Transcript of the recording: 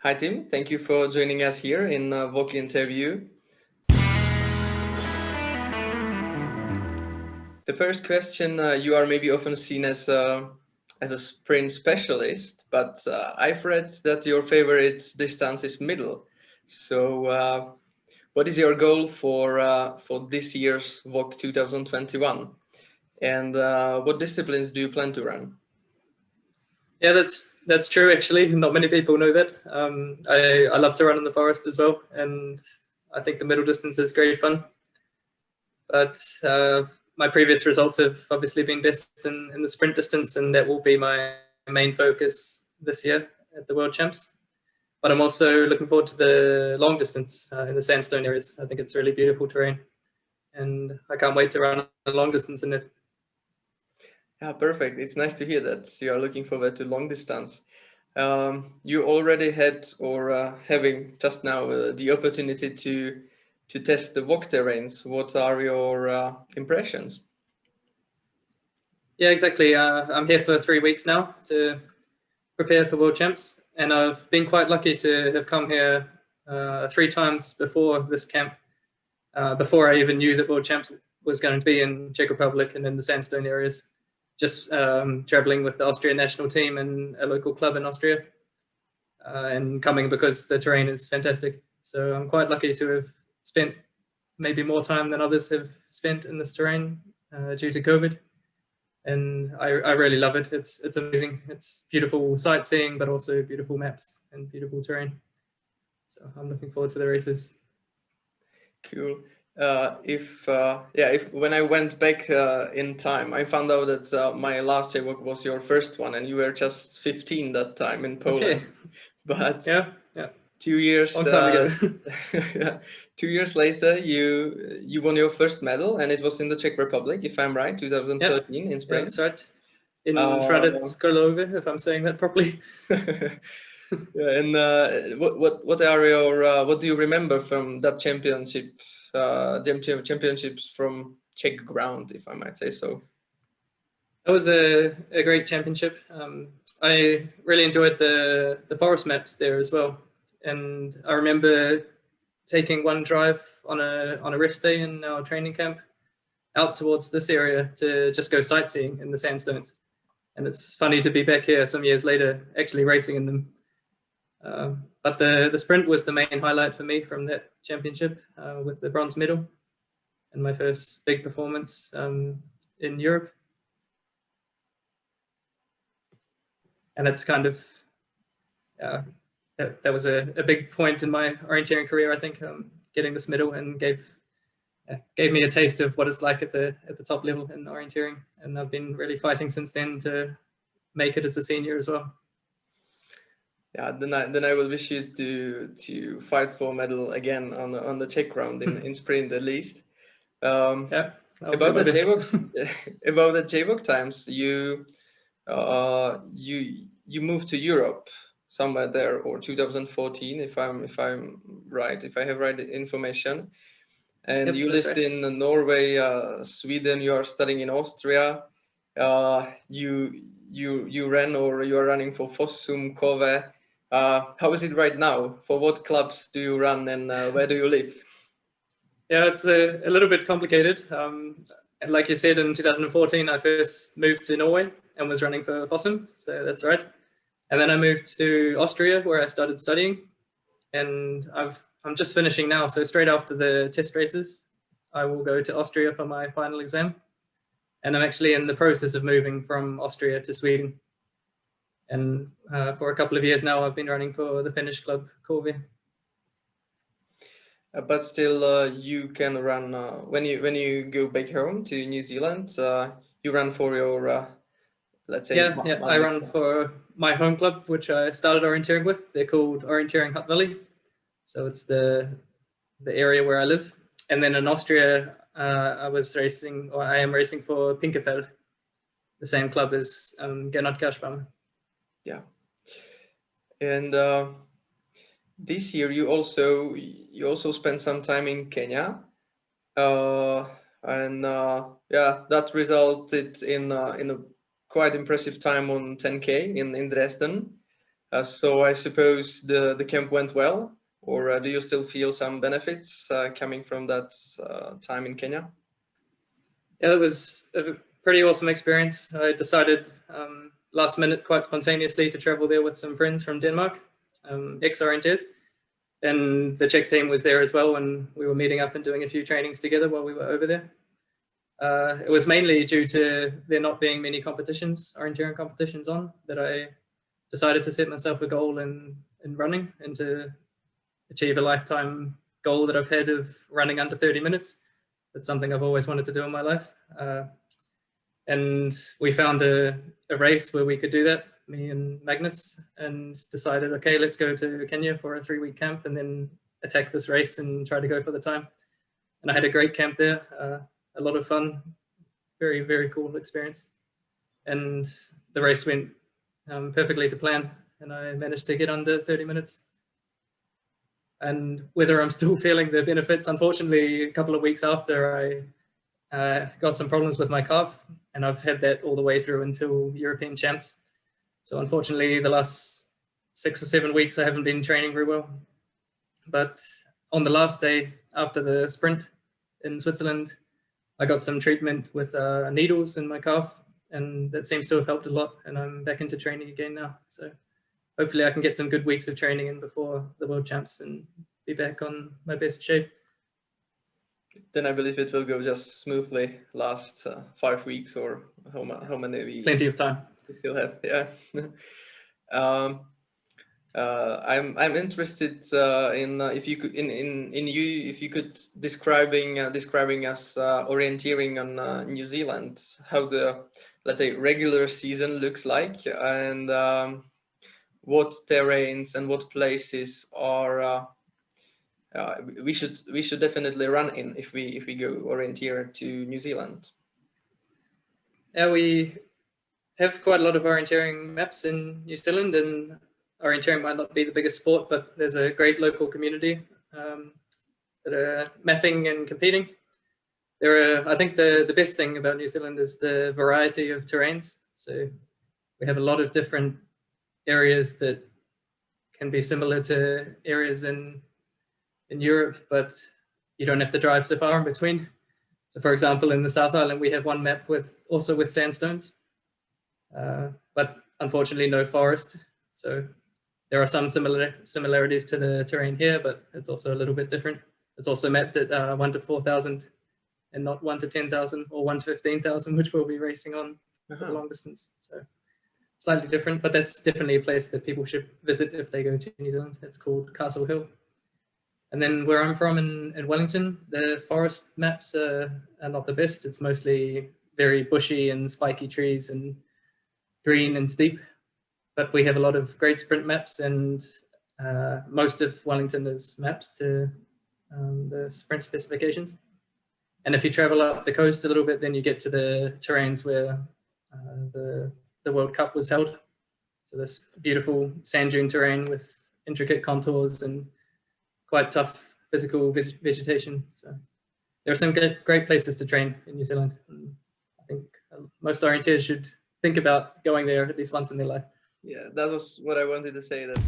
Hi, Tim. Thank you for joining us here in WOC Interview. The first question, you are maybe often seen as a sprint specialist, but I've read that your favorite distance is middle. So what is your goal for this year's WOC 2021? And what disciplines do you plan to run? Yeah, that's true. Actually, not many people know that. I love to run in the forest as well, and I think the middle distance is great fun. But my previous results have obviously been best in the sprint distance, and that will be my main focus this year at the World Champs. But I'm also looking forward to the long distance in the sandstone areas. I think it's really beautiful terrain, and I can't wait to run a long distance in it. Yeah, perfect. It's nice to hear that you are looking forward to long distance. You already had or having just now the opportunity to test the WOC terrains. What are your impressions? Yeah, exactly. I'm here for 3 weeks now to prepare for World Champs, and I've been quite lucky to have come here 3 times before this camp, before I even knew that World Champs was going to be in Czech Republic and in the sandstone areas. Just traveling with the Austrian national team and a local club in Austria, and coming because the terrain is fantastic. So I'm quite lucky to have spent maybe more time than others have spent in this terrain due to COVID. And I really love it. It's amazing. It's beautiful sightseeing, but also beautiful maps and beautiful terrain. So I'm looking forward to the races. Cool. If when I went back in time, I found out that my last JWOC was your first one, and you were just 15 that time in Poland. Okay. But yeah. 2 years long time ago. 2 years later, you won your first medal, and it was in the Czech Republic, if I'm right, 2013 in sprint. Yeah, that's right. In Hradec if I'm saying that properly. Yeah, and what are your what do you remember from that championship? Championships from Czech ground, if I might say so. That was a great championship. I really enjoyed the forest maps there as well, and I remember taking one drive on a rest day in our training camp out towards this area to just go sightseeing in the sandstones. And it's funny to be back here some years later actually racing in them. But the sprint was the main highlight for me from that championship, with the bronze medal and my first big performance in Europe. And it's kind of, that was a big point in my orienteering career, I think, getting this medal, and gave me a taste of what it's like at the top level in orienteering. And I've been really fighting since then to make it as a senior as well. Yeah, then I will wish you to fight for a medal again on the Czech round in sprint at least. Yeah. About the JWOC times, you moved to Europe somewhere there, or 2014, if I'm right, if I have right information. And you lived right. in Norway, Sweden. You are studying in Austria. You ran, or you are running for Fossum, Kove. How is it right now? For what clubs do you run, and where do you live? Yeah, it's a little bit complicated. Like you said, in 2014, I first moved to Norway and was running for Fossum, so that's right. And then I moved to Austria, where I started studying, and I'm just finishing now. So straight after the test races, I will go to Austria for my final exam. And I'm actually in the process of moving from Austria to Sweden. And for a couple of years now, I've been running for the Finnish club, Corvi. But still, you can run when you go back home to New Zealand. You run for your let's say. Yeah. I run for my home club, which I started orienteering with. They're called Orienteering Hutt Valley, so it's the area where I live. And then in Austria, I am racing for Pinkefeld, the same club as Gernot Kerschbaum. Yeah, and this year you also spent some time in Kenya, and that resulted in a quite impressive time on 10K in Dresden. So I suppose the camp went well, or do you still feel some benefits coming from that time in Kenya? Yeah, it was a pretty awesome experience. I decided last minute, quite spontaneously, to travel there with some friends from Denmark, ex-orienteers. And the Czech team was there as well, and we were meeting up and doing a few trainings together while we were over there. It was mainly due to there not being many competitions, orienteering competitions on, that I decided to set myself a goal in running and to achieve a lifetime goal that I've had of running under 30 minutes. That's something I've always wanted to do in my life. And we found a race where we could do that, me and Magnus, and decided, okay, let's go to Kenya for a 3-week camp and then attack this race and try to go for the time. And I had a great camp there, a lot of fun, very, very cool experience. And the race went perfectly to plan, and I managed to get under 30 minutes. And whether I'm still feeling the benefits, unfortunately, a couple of weeks after, I got some problems with my calf, and I've had that all the way through until European Champs. So unfortunately, the last 6 or 7 weeks, I haven't been training very well. But on the last day after the sprint in Switzerland, I got some treatment with needles in my calf, and that seems to have helped a lot, and I'm back into training again now. So hopefully I can get some good weeks of training in before the World Champs and be back on my best shape. Then I believe it will go just smoothly last 5 weeks, or how many weeks? Plenty of time. We still have, yeah. I'm interested in if you could if you could describing us orienteering on New Zealand, how the, let's say, regular season looks like, and what terrains and what places are we should definitely run in if we go orienteer to New Zealand. Yeah, we have quite a lot of orienteering maps in New Zealand, and orienteering might not be the biggest sport, but there's a great local community that are mapping and competing. I think the best thing about New Zealand is the variety of terrains. So we have a lot of different areas that can be similar to areas in Europe, but you don't have to drive so far in between. So for example, in the South Island, we have one map also with sandstones, but unfortunately no forest. So there are some similarities to the terrain here, but it's also a little bit different. It's also mapped at 1 to 4,000 and not 1 to 10,000 or 1 to 15,000, which we'll be racing on for the long distance. So slightly different, but that's definitely a place that people should visit if they go to New Zealand. It's called Castle Hill. And then where I'm from in Wellington, the forest maps are not the best. It's mostly very bushy and spiky trees and green and steep. But we have a lot of great sprint maps, and most of Wellington is mapped to the sprint specifications. And if you travel up the coast a little bit, then you get to the terrains where the World Cup was held. So this beautiful sand dune terrain with intricate contours and quite tough physical vegetation. So there are some great places to train in New Zealand. And I think most orienteers should think about going there at least once in their life. Yeah, that was what I wanted to say, that